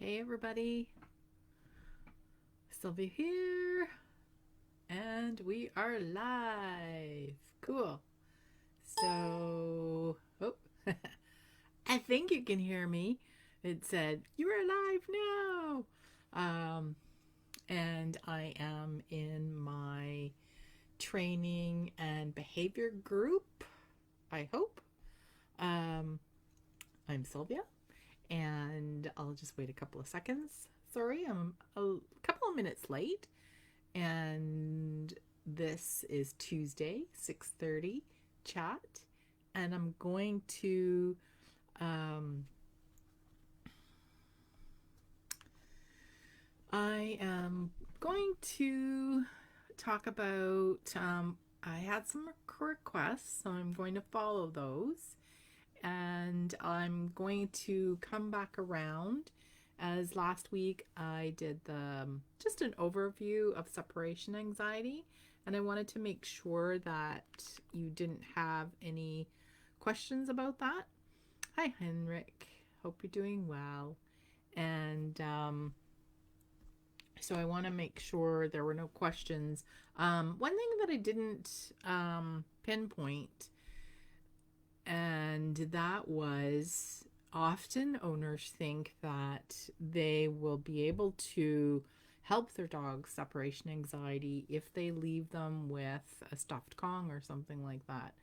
Hey everybody, Sylvia here, and we are live. Cool. So, I think you can hear me. It said, "You are live now." And I am in my training and behavior group, I hope. Um, I'm Sylvia, and I'll just wait a couple of seconds. Sorry, I'm a couple of minutes late. And this is Tuesday, 6:30 chat, and I'm going to um I am going to talk about I had some requests, so I'm going to follow those, and I'm going to come back around. As last week I did the just an overview of separation anxiety, and I wanted to make sure that you didn't have any questions about that. Hi Henrik, hope you're doing well. And so I want to make sure there were no questions. One thing that I didn't pinpoint, and that was often owners think that they will be able to help their dog's separation anxiety if they leave them with a stuffed Kong or something like that.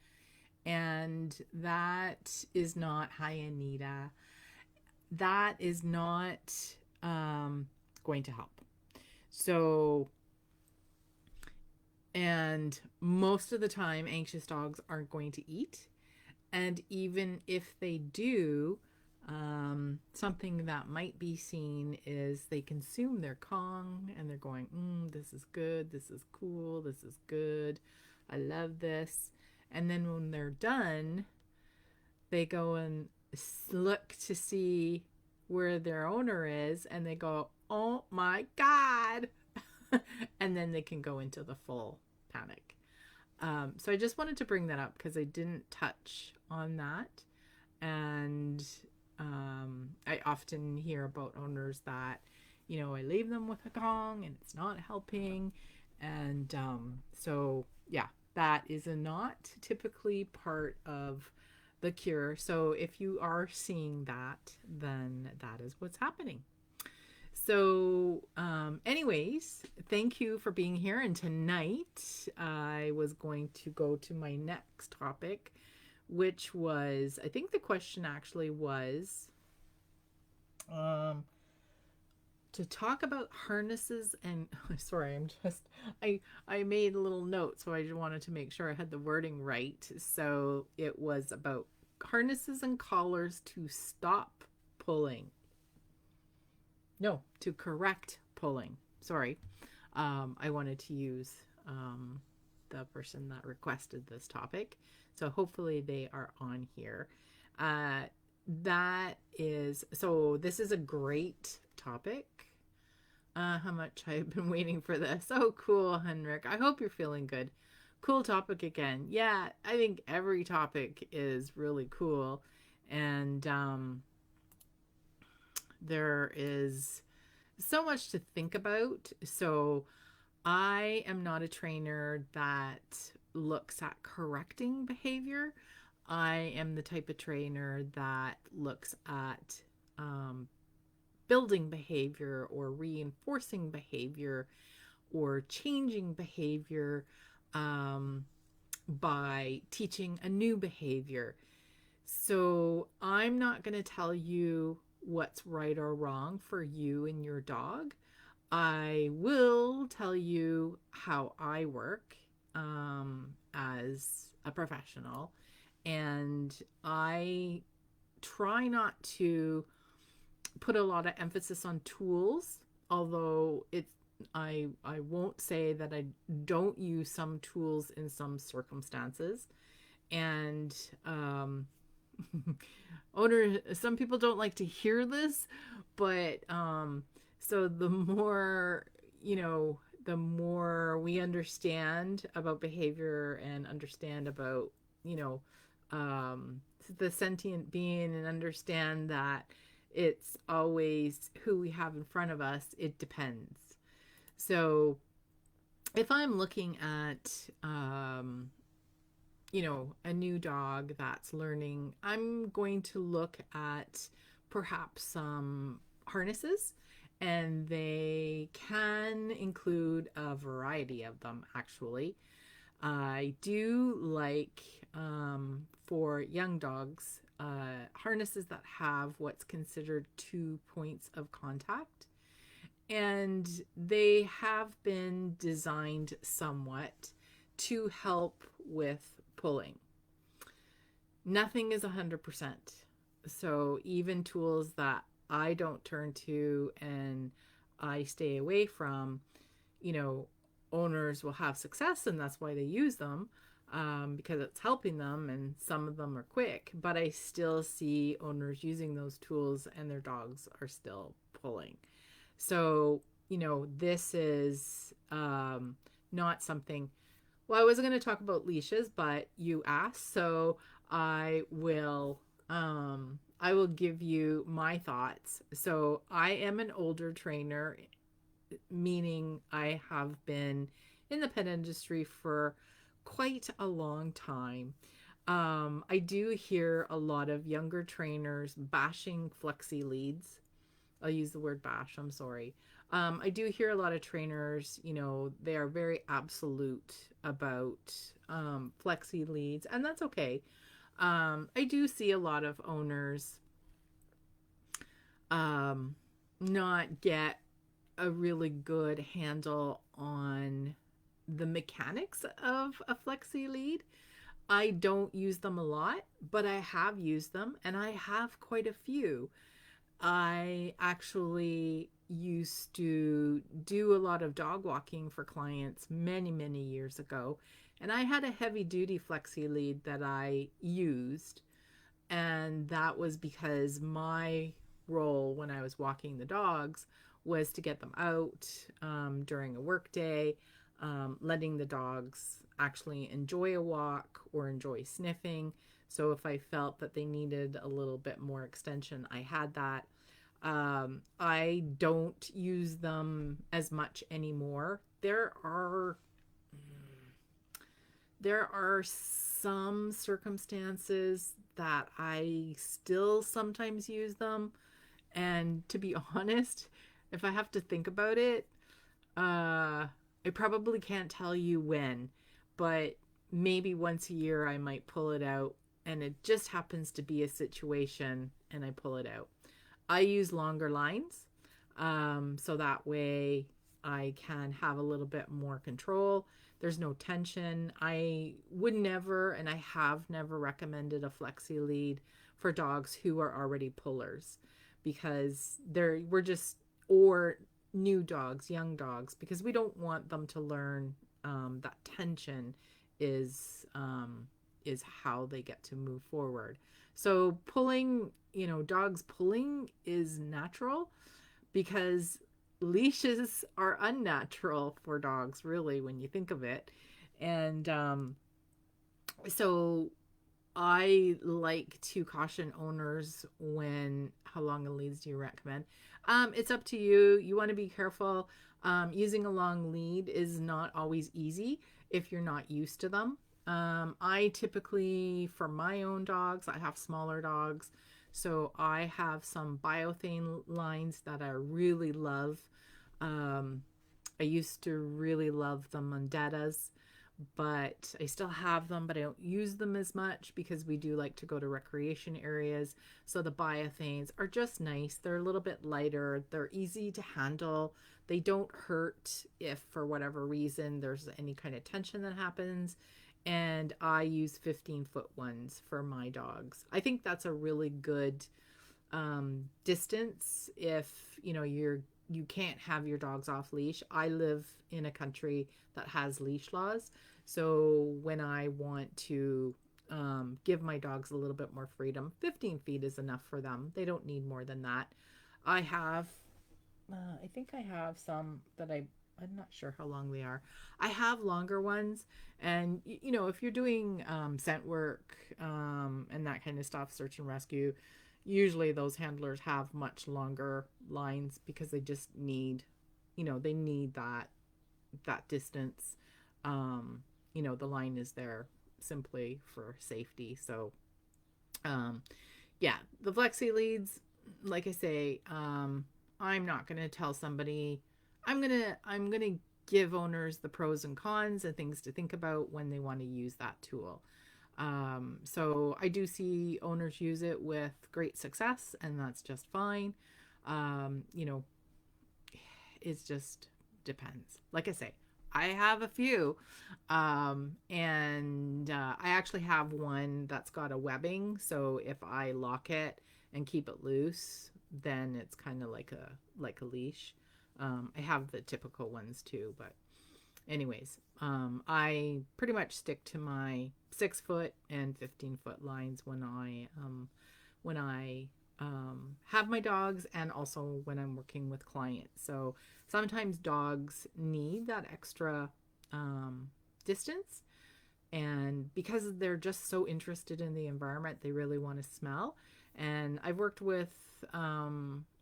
And that is not, hi Anita, that is not going to help. So, and most of the time, anxious dogs aren't going to eat. And even if they do, something that might be seen is they consume their Kong and they're going, this is good, this is cool, this is good, I love this. And then when they're done, they go and look to see where their owner is and they go, oh my God. And then they can go into the full panic. So I just wanted to bring that up because I didn't touch on that. And I often hear about owners that, I leave them with a Kong and it's not helping. And so, yeah, that is not typically part of the cure. So if you are seeing that, then that is what's happening. So, anyways, thank you for being here. And tonight I was going to go to my next topic, which was, I think the question actually was um, to talk about harnesses and sorry, I made a little note, so I just wanted to make sure I had the wording right. So it was about harnesses and collars to stop pulling. No, to correct pulling. Sorry. I wanted to use the person that requested this topic. So hopefully they are on here. Uh, this is a great topic. How much I've been waiting for this. Oh, cool, Henrik. I hope you're feeling good. Cool topic again. Yeah, I think every topic is really cool. And there is so much to think about. So I am not a trainer that looks at correcting behavior. I am the type of trainer that looks at building behavior or reinforcing behavior or changing behavior by teaching a new behavior. So I'm not going to tell you what's right or wrong for you and your dog. I will tell you how I work as a professional, and I try not to put a lot of emphasis on tools, although I won't say that I don't use some tools in some circumstances. And some people don't like to hear this, but so the more, the more we understand about behavior and understand about, you know, um, the sentient being and understand that It's always who we have in front of us. It depends. So if I'm looking at, a new dog that's learning, I'm going to look at perhaps some harnesses, and they can include a variety of them actually. I do like, for young dogs, harnesses that have what's considered 2 points of contact. And they have been designed somewhat to help with pulling. Nothing is 100%. So even tools that I don't turn to and I stay away from, you know, owners will have success and that's why they use them, because it's helping them, and some of them are quick. But I still see owners using those tools and their dogs are still pulling. So, this is, not something. Well, I wasn't going to talk about leashes, but you asked, so I will. I will give you my thoughts. So I am an older trainer, meaning I have been in the pet industry for quite a long time. I do hear a lot of younger trainers bashing flexi leads. I'll use the word bash, I'm sorry. I do hear a lot of trainers, they are very absolute about, flexi leads, and that's okay. I do see a lot of owners, um, not get a really good handle on the mechanics of a flexi lead. I don't use them a lot, but I have used them and I have quite a few. I actually used to do a lot of dog walking for clients many, many years ago. And I had a heavy duty flexi lead that I used. And that was because my role when I was walking the dogs was to get them out, during a work day, letting the dogs actually enjoy a walk or enjoy sniffing. So if I felt that they needed a little bit more extension, I had that. I don't use them as much anymore. There are some circumstances that I still sometimes use them, and to be honest, if I have to think about it, I probably can't tell you when, but maybe once a year I might pull it out, and it just happens to be a situation and I pull it out. I use longer lines, so that way I can have a little bit more control. There's no tension. I would never, and I have never recommended a flexi lead for dogs who are already pullers, because we're just, or new dogs, young dogs, because we don't want them to learn, that tension is, is how they get to move forward. So pulling, dogs pulling is natural, because leashes are unnatural for dogs, really, when you think of it. And, so I like to caution owners when, how long a leads do you recommend? It's up to you. You want to be careful. Using a long lead is not always easy if you're not used to them. I typically, for my own dogs, I have smaller dogs, so I have some biothane lines that I really love. Um, I used to really love the Mondetas, but I still have them, but I don't use them as much because we do like to go to recreation areas. So the biothanes are just nice. They're a little bit lighter. They're easy to handle. They don't hurt if for whatever reason there's any kind of tension that happens. And I use 15-foot ones for my dogs. I think that's a really good, distance if you can't have your dogs off leash. I live in a country that has leash laws, so when I want to, give my dogs a little bit more freedom, 15 feet is enough for them. They don't need more than that. I have, I think I have some that I'm not sure how long they are. I have longer ones, and if you're doing, scent work, and that kind of stuff, search and rescue, Usually those handlers have much longer lines because they just need, they need that distance. Um, the line is there simply for safety. So, um, yeah, the flexi leads, like I say, I'm not going to tell somebody. I'm going to give owners the pros and cons and things to think about when they want to use that tool. So I do see owners use it with great success, and that's just fine. Um, you know, it just depends. Like I say, I have a few, and I actually have one that's got a webbing. So if I lock it and keep it loose, then it's kind of like a leash. I have the typical ones too, but anyways, I pretty much stick to my 6 foot and 15 foot lines when I have my dogs, and also when I'm working with clients. So sometimes dogs need that extra um, distance, and because they're just so interested in the environment, they really want to smell. And I've worked with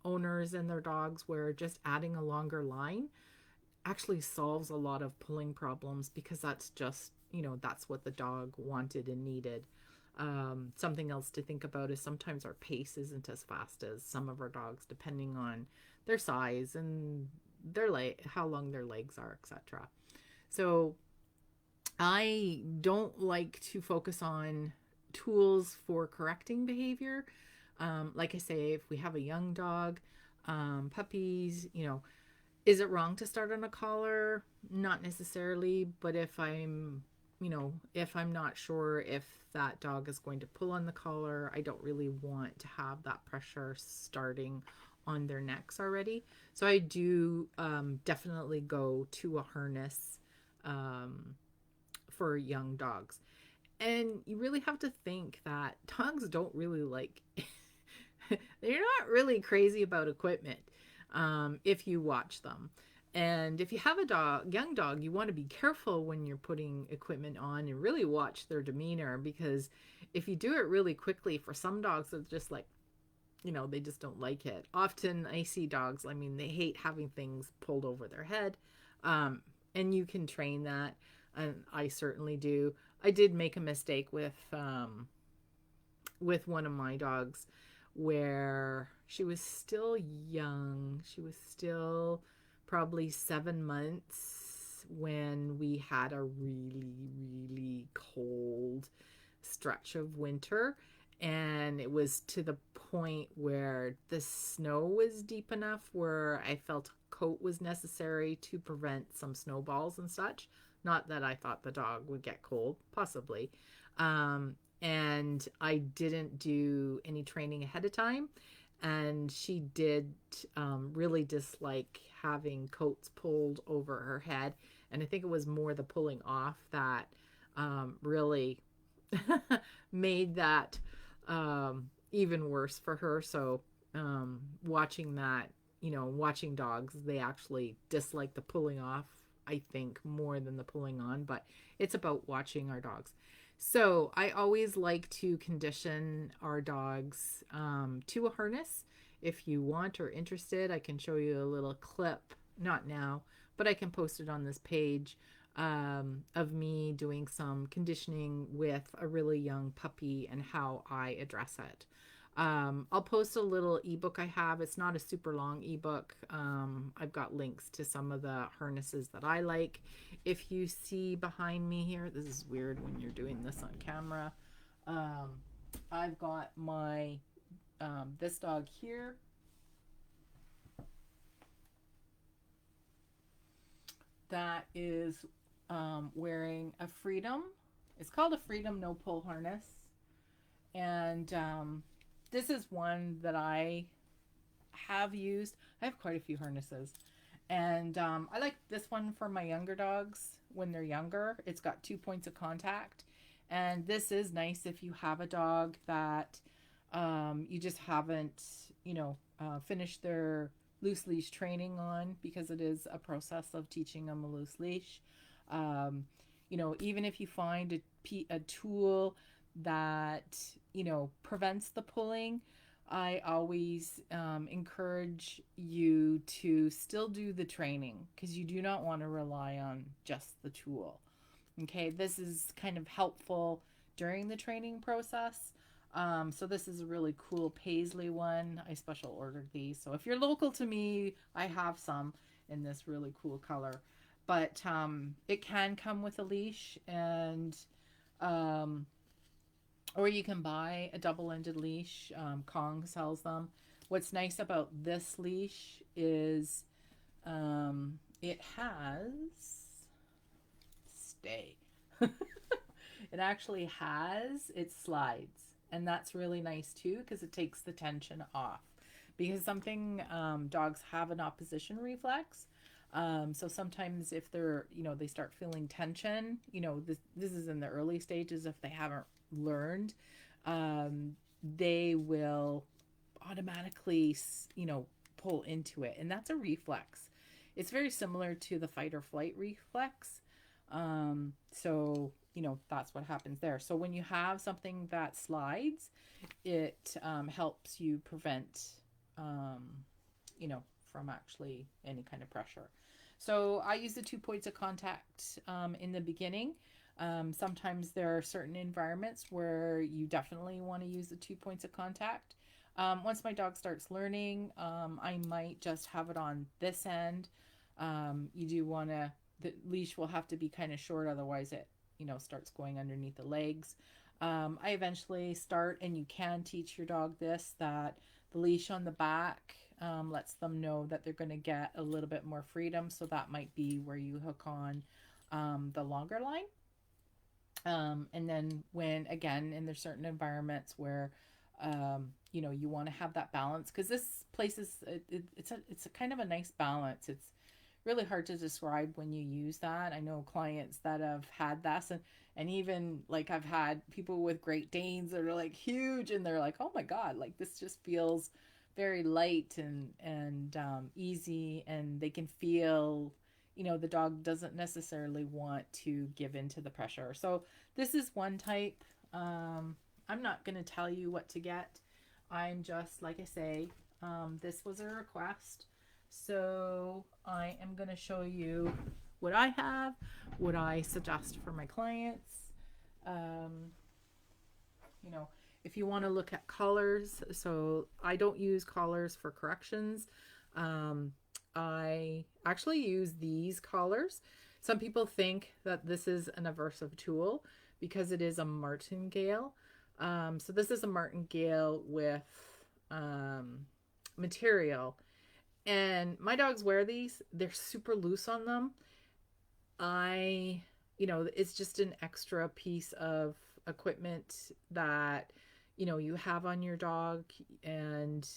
owners and their dogs where just adding a longer line actually solves a lot of pulling problems, because that's just, that's what the dog wanted and needed. Something else to think about is sometimes our pace isn't as fast as some of our dogs, depending on their size and how long their legs are, etc. So I don't like to focus on tools for correcting behavior. Like I say, if we have a young dog, puppies, is it wrong to start on a collar? Not necessarily, but if I'm not sure if that dog is going to pull on the collar, I don't really want to have that pressure starting on their necks already. So I do definitely go to a harness um, for young dogs. And you really have to think that dogs don't really they're not really crazy about equipment if you watch them. And if you have a young dog, you want to be careful when you're putting equipment on and really watch their demeanor, because if you do it really quickly, for some dogs, it's just they just don't like it. Often I see dogs, I mean, they hate having things pulled over their head. And you can train that. And I certainly do. I did make a mistake with one of my dogs where she was still young. She was still probably 7 months when we had a really, really cold stretch of winter. And it was to the point where the snow was deep enough where I felt a coat was necessary to prevent some snowballs and such. Not that I thought the dog would get cold, possibly. And I didn't do any training ahead of time. And she did really dislike having coats pulled over her head. And I think it was more the pulling off that really made that even worse for her. So watching that, watching dogs, they actually dislike the pulling off, I think, more than the pulling on. But it's about watching our dogs. So I always like to condition our dogs to a harness. If you want or interested, I can show you a little clip, not now, but I can post it on this page of me doing some conditioning with a really young puppy and how I address it. I'll post a little ebook I have. It's not a super long ebook. I've got links to some of the harnesses that I like. If you see behind me here, this is weird when you're doing this on camera. I've got my this dog here. That is wearing a Freedom. It's called a Freedom no pull harness. And this is one that I have used. I have quite a few harnesses. And I like this one for my younger dogs when they're younger. It's got 2 points of contact. And this is nice if you have a dog that you just haven't, finished their loose leash training on, because it is a process of teaching them a loose leash. Even if you find a tool that, prevents the pulling, I always encourage you to still do the training because you do not want to rely on just the tool. Okay, this is kind of helpful during the training process. So this is a really cool paisley one. I special ordered these. So if you're local to me, I have some in this really cool color. But it can come with a leash, and um, or you can buy a double-ended leash. Kong sells them. What's nice about this leash is it has stay. It actually has, it slides, and that's really nice too because it takes the tension off. Because something dogs have an opposition reflex. So sometimes if they're, they start feeling tension, this is in the early stages. If they haven't learned, they will automatically, pull into it, and that's a reflex. It's very similar to the fight or flight reflex. So that's what happens there. So when you have something that slides, it helps you prevent, um, from actually any kind of pressure. So I use the 2 points of contact in the beginning. Sometimes there are certain environments where you definitely want to use the 2 points of contact. Once my dog starts learning, I might just have it on this end. You do want to, the leash will have to be kind of short, otherwise it, starts going underneath the legs. I eventually start, and you can teach your dog this, that the leash on the back lets them know that they're going to get a little bit more freedom. So that might be where you hook on the longer line. And then when, again, and there's certain environments where, you want to have that balance, because this place is, it's a kind of a nice balance. It's really hard to describe when you use that. I know clients that have had this, and even like I've had people with Great Danes that are like huge, and they're like, oh my God, like this just feels very light and easy, and they can feel, the dog doesn't necessarily want to give into the pressure. So this is one type. I'm not going to tell you what to get. I'm just, like I say, this was a request. So I am going to show you what I have, what I suggest for my clients. Um, you know, if you want to look at collars, so I don't use collars for corrections. I actually use these collars. Some people think that this is an aversive tool because it is a martingale. So this is a martingale with material, and my dogs wear these. They're super loose on them. It's just an extra piece of equipment that, you have on your dog. And,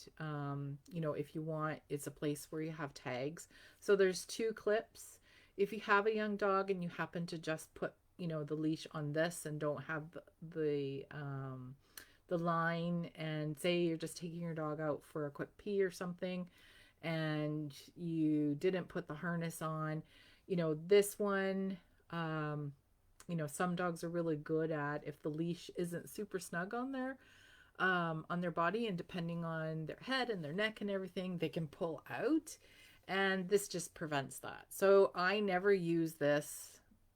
if you want, it's a place where you have tags. So there's 2 clips. If you have a young dog and you happen to just put, the leash on this and don't have the line, and say you're just taking your dog out for a quick pee or something, and you didn't put the harness on, this one, some dogs are really good at, if the leash isn't super snug on their body, and depending on their head and their neck and everything, they can pull out, and this just prevents that. So I never use this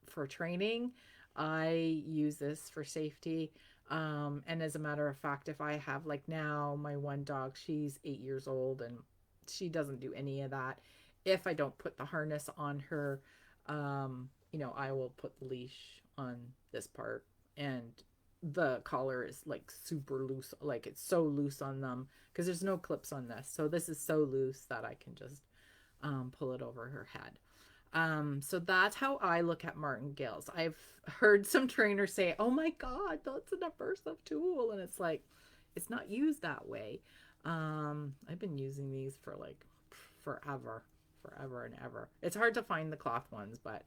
for training. I use this for safety. And as a matter of fact, if I have, like now, my one dog, she's 8 years old, and she doesn't do any of that. If I don't put the harness on her, I will put the leash on this part, and the collar is like super loose. Like it's so loose on them because there's no clips on this. So this is so loose that I can just pull it over her head. So that's how I look at martingales. I've heard some trainers say, oh my God, that's an aversive tool. And it's like, it's not used that way. I've been using these for like forever and ever. It's hard to find the cloth ones, but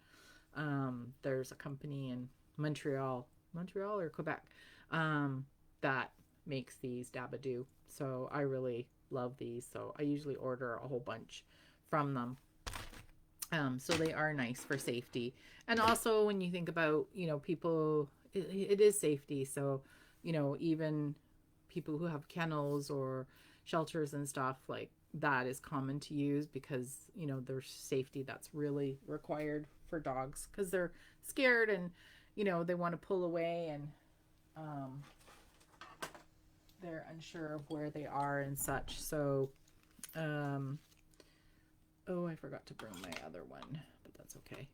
there's a company in Montreal or Quebec that makes these Dabadoo. So I really love these. So I usually order a whole bunch from them. So they are nice for safety. And also when you think about, people, it is safety. So, even people who have kennels or shelters and stuff, like that is common to use because, you know, there's safety that's really required for dogs because they're scared and, you know, they want to pull away and um, they're unsure of where they are and such. So, um, oh, I forgot to bring my other one, but that's okay.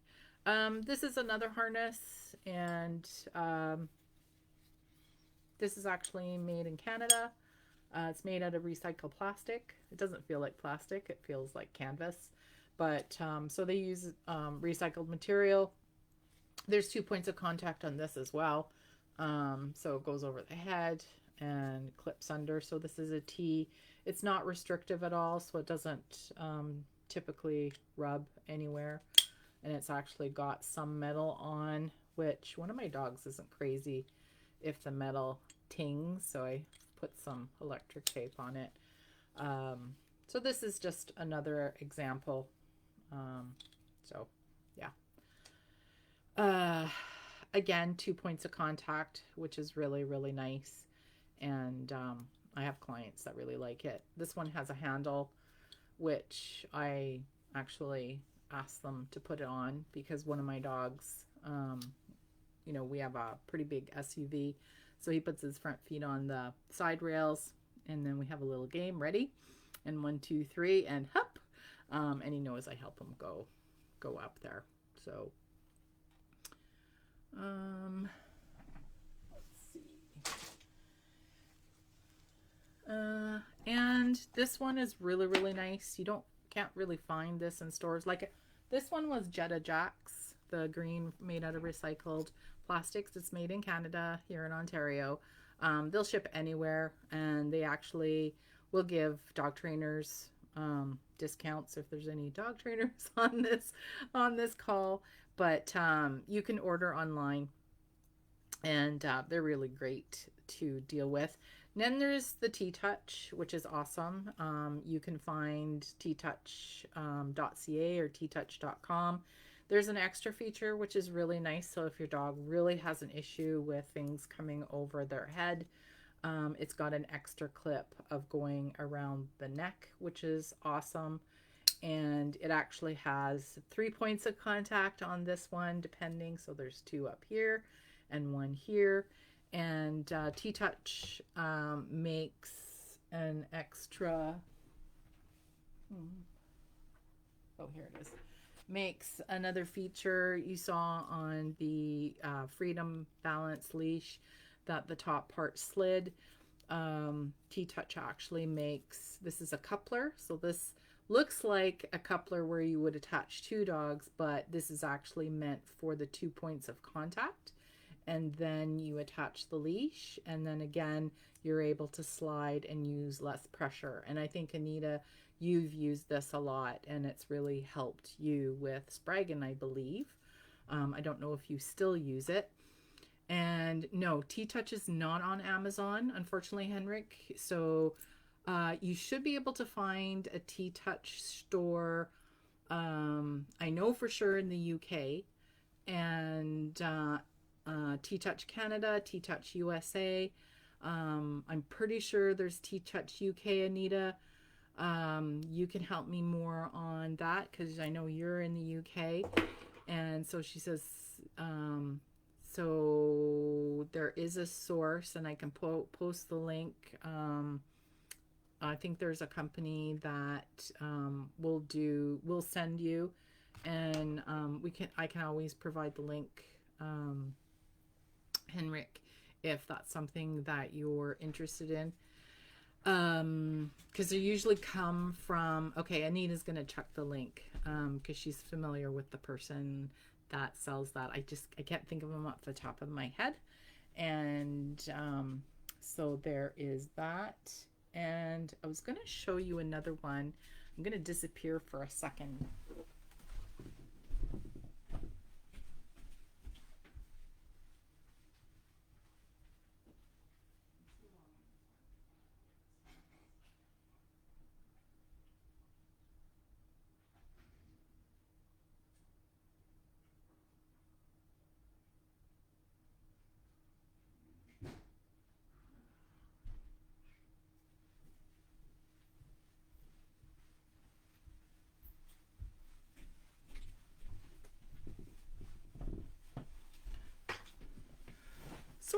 This is another harness, and this is actually made in Canada. It's made out of recycled plastic. It doesn't feel like plastic, it feels like canvas. But so they use recycled material. There's 2 points of contact on this as well. So it goes over the head and clips under. So this is a T. It's not restrictive at all, so it doesn't typically rub anywhere. And it's actually got some metal on, which one of my dogs isn't crazy if the metal tings, so I put some electric tape on it. So this is just another example. So yeah. Again, 2 points of contact, which is really, really nice. And I have clients that really like it. This one has a handle, which I actually asked them to put it on because one of my dogs, you know, we have a pretty big SUV. So he puts his front feet on the side rails and then we have a little game. Ready? And 1, 2, 3 and hop. And he knows I help him go up there. So let's see. And this one is really, really nice. You can't really find this in stores. Like this one was Jetta Jacks, the green made out of recycled plastics. It's made in Canada, here in Ontario. They'll ship anywhere, and they actually will give dog trainers discounts if there's any dog trainers on this call. But you can order online, and they're really great to deal with. And then there's the T-Touch, which is awesome. You can find ttouch.ca or ttouch.com. There's an extra feature, which is really nice. So if your dog really has an issue with things coming over their head, it's got an extra clip of going around the neck, which is awesome. And it actually has 3 points of contact on this one, depending. So there's 2 up here and 1 here. And T-Touch makes an extra, oh, here it is, makes another feature you saw on the Freedom Balance leash that the top part slid. T-Touch actually makes, this is a coupler, so this looks like a coupler where you would attach 2 dogs, but this is actually meant for the 2 points of contact. And then you attach the leash, and then again you're able to slide and use less pressure. And I think, Anita, you've used this a lot and it's really helped you with Spraggan, I believe. I don't know if you still use it. And no, T-Touch is not on Amazon, unfortunately, Henrik. So you should be able to find a T-Touch store, I know for sure, in the UK, and T-Touch Canada, T-Touch USA. I'm pretty sure there's T-Touch UK, Anita. You can help me more on that because I know you're in the UK. And so she says, so there is a source, and I can post the link. I think there's a company that will send you, and I can always provide the link, Henrik, if that's something that you're interested in. Because they usually come from, okay, Anita's going to check the link because she's familiar with the person that sells that. I can't think of them off the top of my head. And so there is that. And I was going to show you another one. I'm going to disappear for a second.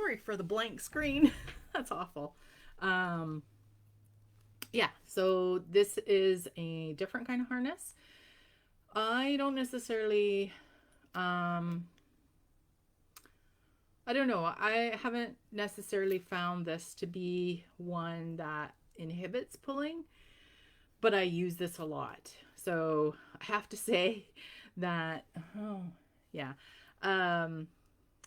sorry for the blank screen. That's awful. Um, yeah, so this is a different kind of harness. I don't necessarily, um, I don't know. I haven't necessarily found this to be one that inhibits pulling, but I use this a lot. So I have to say that, oh, yeah. Um,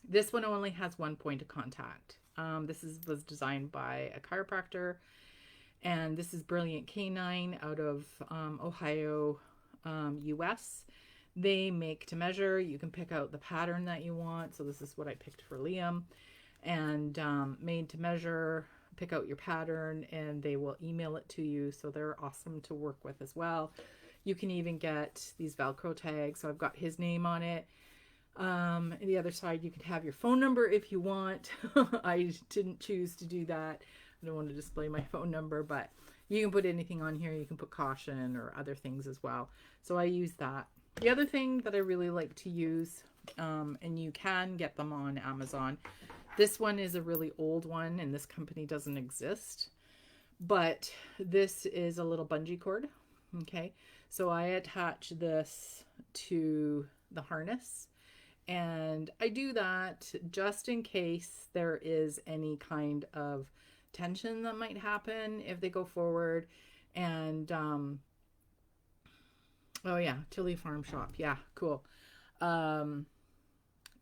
this one only has one point of contact. Was designed by a chiropractor, and this is Brilliant Canine out of Ohio, US. They make to measure. You can pick out the pattern that you want. So this is what I picked for Liam, and made to measure. Pick out your pattern, and they will email it to you. So they're awesome to work with as well. You can even get these Velcro tags. So I've got his name on it. And the other side, you can have your phone number if you want. I didn't choose to do that. I don't want to display my phone number, but you can put anything on here. You can put caution or other things as well. So I use that. The other thing that I really like to use, and you can get them on Amazon. This one is a really old one, and this company doesn't exist. But this is a little bungee cord. Okay, so I attach this to the harness, and I do that just in case there is any kind of tension that might happen if they go forward. And oh yeah, Tilly Farm Shop. Yeah, cool. Um,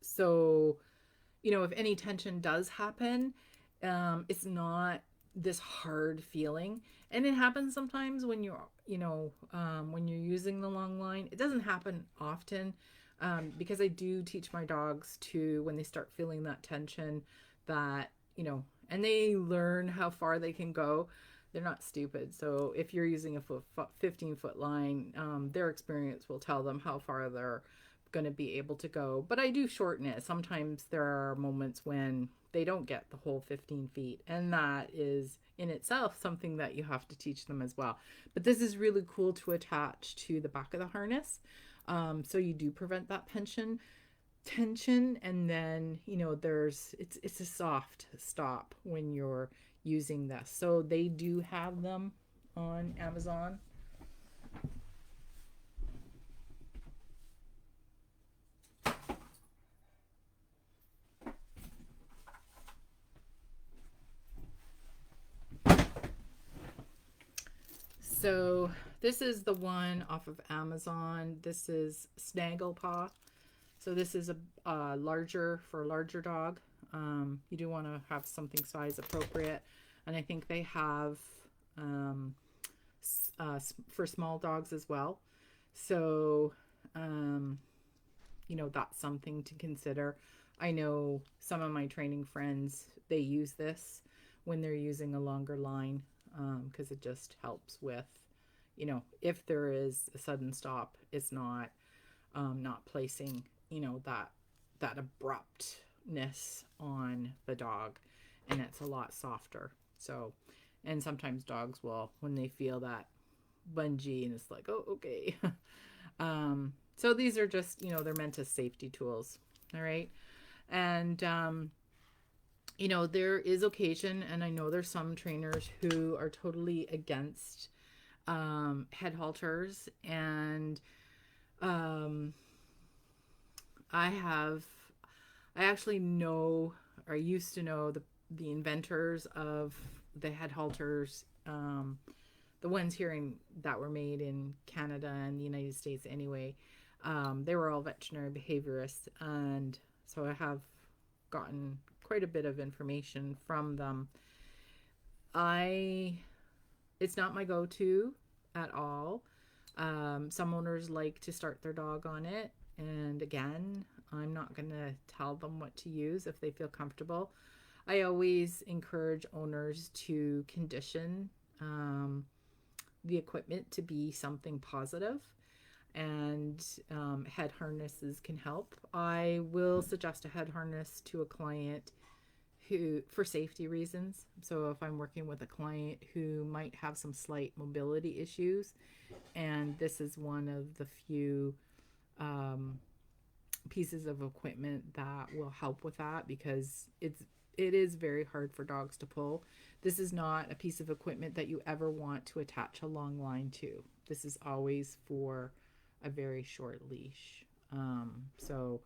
so if any tension does happen, it's not this hard feeling. And it happens sometimes when when you're using the long line. It doesn't happen often, because I do teach my dogs to, when they start feeling that tension, that, and they learn how far they can go. They're not stupid. So if you're using a 15-foot line, their experience will tell them how far they're going to be able to go. But I do shorten it. Sometimes there are moments when they don't get the whole 15 feet, and that is in itself something that you have to teach them as well. But this is really cool to attach to the back of the harness, so you do prevent that tension. And then it's a soft stop when you're using this. So they do have them on Amazon. So this is the one off of Amazon. This is Snaggle Paw. So this is a larger dog. You do want to have something size appropriate, and I think they have for small dogs as well. So that's something to consider. I know some of my training friends, they use this when they're using a longer line, because it just helps with, if there is a sudden stop, it's not placing, that abruptness on the dog, and it's a lot softer. So, and sometimes dogs will, when they feel that bungee, and it's like, oh, okay. So these are just, they're meant as safety tools. All right. And, there is occasion, and I know there's some trainers who are totally against head halters. And I actually know, or used to know, the inventors of the head halters, the ones that were made in Canada and the United States anyway. They were all veterinary behaviorists, and so I have gotten quite a bit of information from them. It's not my go-to at all. Some owners like to start their dog on it, and again, I'm not going to tell them what to use if they feel comfortable. I always encourage owners to condition the equipment to be something positive, and head harnesses can help. I will suggest a head harness to a client who, for safety reasons. So if I'm working with a client who might have some slight mobility issues, and this is one of the few pieces of equipment that will help with that, because it is very hard for dogs to pull. This is not a piece of equipment that you ever want to attach a long line to. This is always for a very short leash. So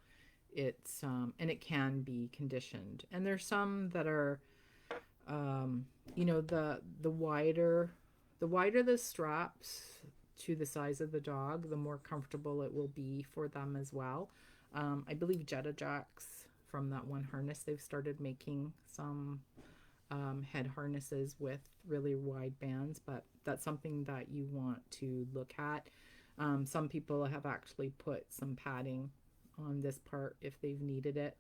it's and it can be conditioned. And there's some that are you know, the wider the straps to the size of the dog, the more comfortable it will be for them as well. I believe Jetta Jacks, from that one harness, they've started making some head harnesses with really wide bands, but that's something that you want to look at. Some people have actually put some padding on this part if they've needed it.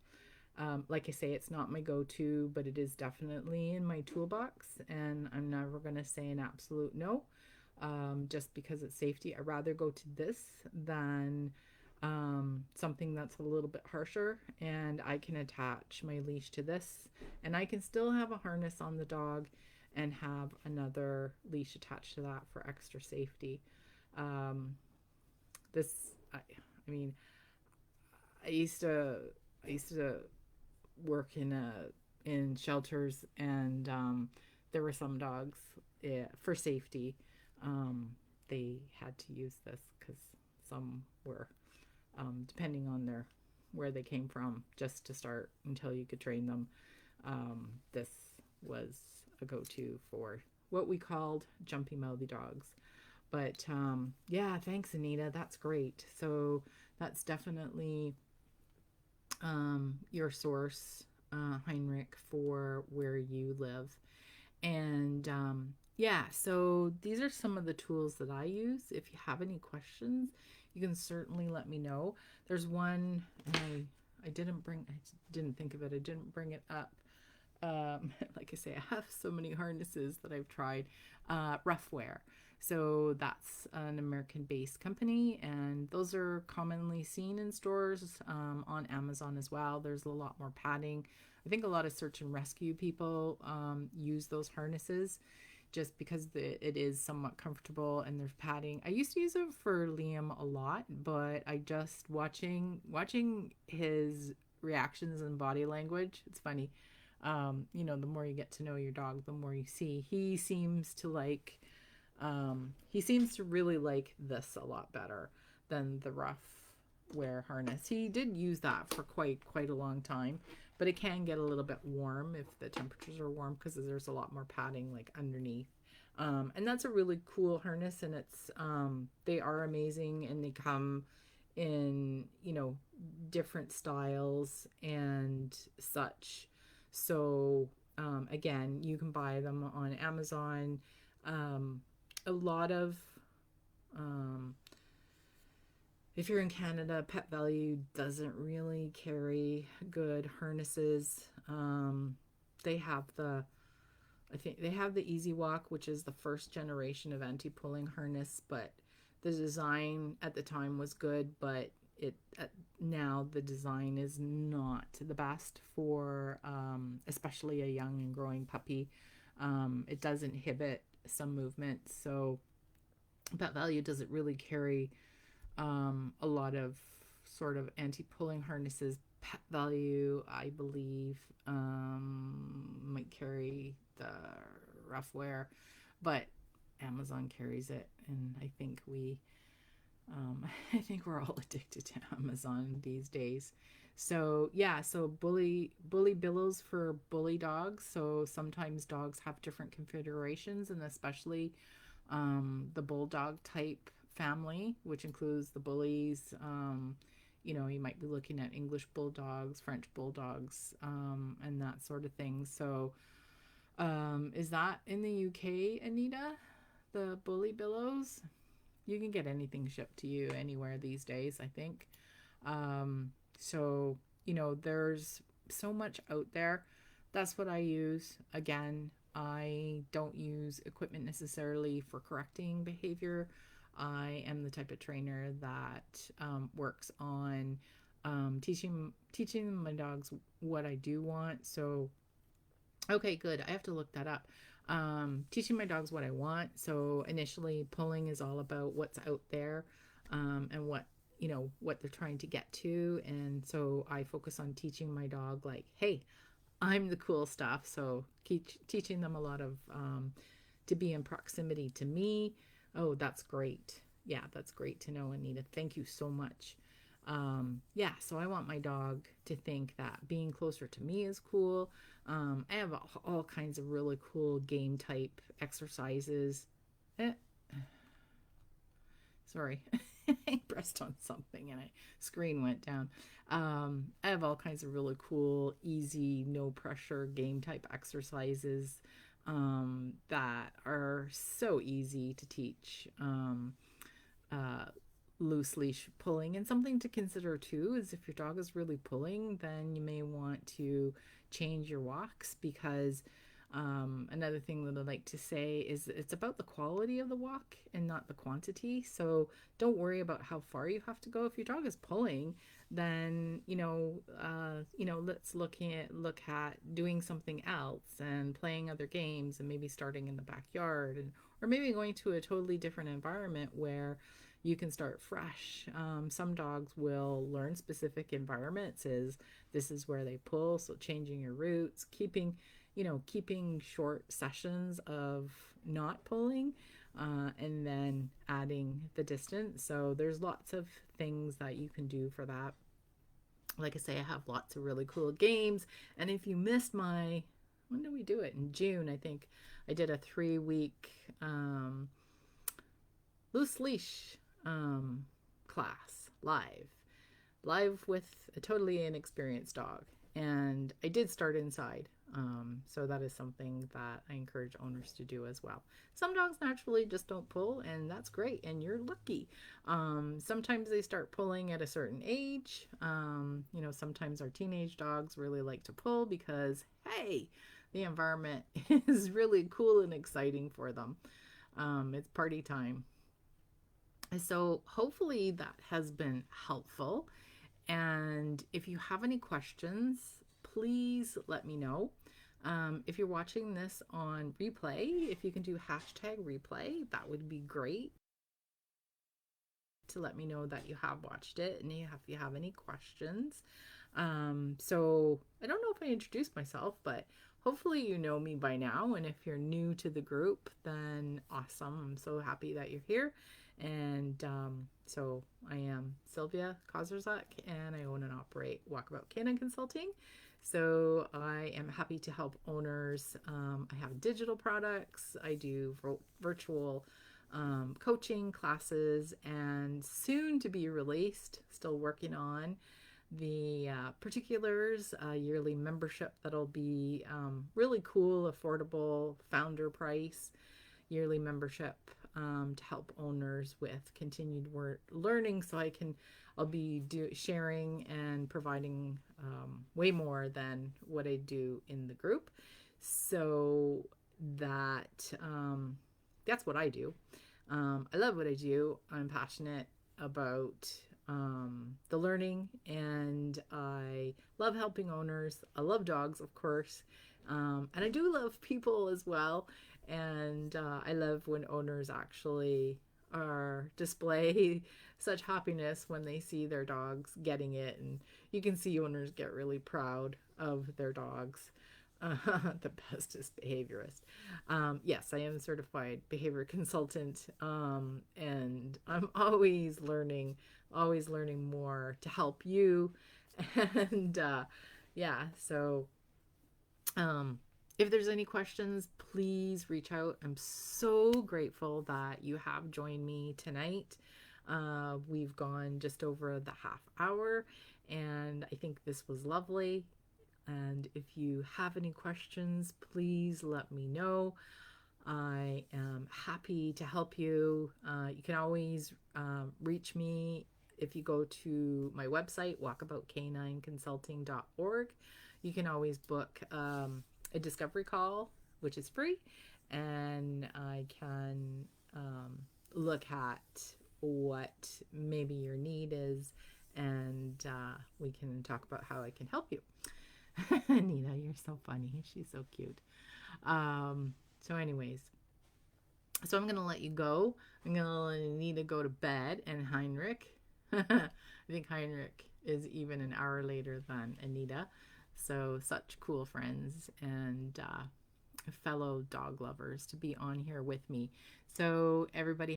Like I say, it's not my go-to, but it is definitely in my toolbox, and I'm never going to say an absolute no, just because it's safety. I'd rather go to this than something that's a little bit harsher, and I can attach my leash to this, and I can still have a harness on the dog and have another leash attached to that for extra safety. Um, this, I mean, I used to, I used to work in shelters, and there were some dogs, for safety. Um, they had to use this because some were, depending on their where they came from, just to start until you could train them. This was a go-to for what we called jumpy mouthy dogs. But yeah, thanks, Anita. That's great. So that's definitely your source, Heinrich, for where you live. And yeah, so these are some of the tools that I use. If you have any questions, you can certainly let me know. There's one, and I didn't think of it. I didn't bring it up. Like I say, I have so many harnesses that I've tried. Roughwear. So that's an American-based company, and those are commonly seen in stores, on Amazon as well. There's a lot more padding. I think a lot of search and rescue people use those harnesses just because it is somewhat comfortable and there's padding. I used to use it for Liam a lot, but I just watching his reactions and body language. It's funny. You know, the more you get to know your dog, the more you see. He seems to really like this a lot better than the rough wear harness. He did use that for quite a long time, but it can get a little bit warm if the temperatures are warm because there's a lot more padding like underneath. And that's a really cool harness, and it's they are amazing, and they come in, you know, different styles and such. So again, you can buy them on Amazon. Um, a lot of um, if you're in Canada, Pet Value doesn't really carry good harnesses. They have I think they have the Easy Walk, which is the first generation of anti-pulling harness, but the design at the time was good, but now the design is not the best for especially a young and growing puppy. It does inhibit some movement, so Pet Value doesn't really carry a lot of sort of anti-pulling harnesses. Pet Value, I believe, might carry the Roughwear, but Amazon carries it, and I think we're all addicted to Amazon these days. So yeah, so bully billows for bully dogs. So sometimes dogs have different configurations, and especially the bulldog type family, which includes the bullies. You know, you might be looking at English bulldogs, French bulldogs, and that sort of thing. So is that in the UK, Anita? The bully billows? You can get anything shipped to you anywhere these days, I think. So, you know, there's so much out there. That's what I use. Again, I don't use equipment necessarily for correcting behavior. I am the type of trainer that works on teaching my dogs what I do want. So, okay, good. I have to look that up. Teaching my dogs what I want. So initially, pulling is all about what's out there, and what, you know, what they're trying to get to. And so I focus on teaching my dog, like, hey, I'm the cool stuff. So teaching them a lot of to be in proximity to me. Oh, that's great. Yeah, that's great to know, Anita. Thank you so much. Yeah, so I want my dog to think that being closer to me is cool. I have all kinds of really cool game type exercises. Eh, sorry, I pressed on something and my screen went down. I have all kinds of really cool, easy, no pressure game type exercises that are so easy to teach. Uh, Loose leash pulling. And something to consider too is if your dog is really pulling, then you may want to change your walks because another thing that I like to say is it's about the quality of the walk and not the quantity. So don't worry about how far you have to go. If your dog is pulling, then let's look at doing something else and playing other games and maybe starting in the backyard and or maybe going to a totally different environment where you can start fresh. Some dogs will learn specific environments as this is where they pull, so changing your routes, keeping short sessions of not pulling, and then adding the distance. So there's lots of things that you can do for that. Like I say, I have lots of really cool games. And if you missed when did we do it? In June, I think I did a 3 week loose leash class live with a totally inexperienced dog. And I did start inside. So that is something that I encourage owners to do as well. Some dogs naturally just don't pull, and that's great, and you're lucky. Sometimes they start pulling at a certain age. Sometimes our teenage dogs really like to pull because, hey, the environment is really cool and exciting for them. It's party time. So hopefully that has been helpful. And if you have any questions, please let me know. If you're watching this on replay, if you can do #replay, that would be great to let me know that you have watched it and if you have any questions. So I don't know if I introduced myself, but hopefully you know me by now. And if you're new to the group, then awesome. I'm so happy that you're here. And so I am Sylvia Kozerzak, and I own and operate Walkabout Canine Consulting. So I am happy to help owners. I have digital products. I do virtual coaching classes, and soon to be released, still working on the particulars, yearly membership that'll be really cool, affordable, founder price yearly membership to help owners with continued learning. So I'll be sharing and providing way more than what I do in the group. So that's what I do. I love what I do. I'm passionate about the learning, and I love helping owners. I love dogs, of course, and I do love people as well. And I love when owners actually are display such happiness when they see their dogs getting it, and you can see owners get really proud of their dogs. The bestest behaviorist. Yes, I am a certified behavior consultant, and I'm always learning more to help you. And yeah, so if there's any questions, please reach out. I'm so grateful that you have joined me tonight. We've gone just over the half hour, and I think this was lovely. And if you have any questions, please let me know. I am happy to help you. You can always reach me if you go to my website, walkaboutcanineconsulting.org. You can always book a discovery call, which is free, and I can look at what maybe your need is, and we can talk about how I can help you. Nina, you're so funny. She's so cute. So anyways, so I'm going to let you go. I'm going to let Nina go to bed, and Heinrich, I think Heinrich is even an hour later than Anita. So, such cool friends and fellow dog lovers to be on here with me. So, everybody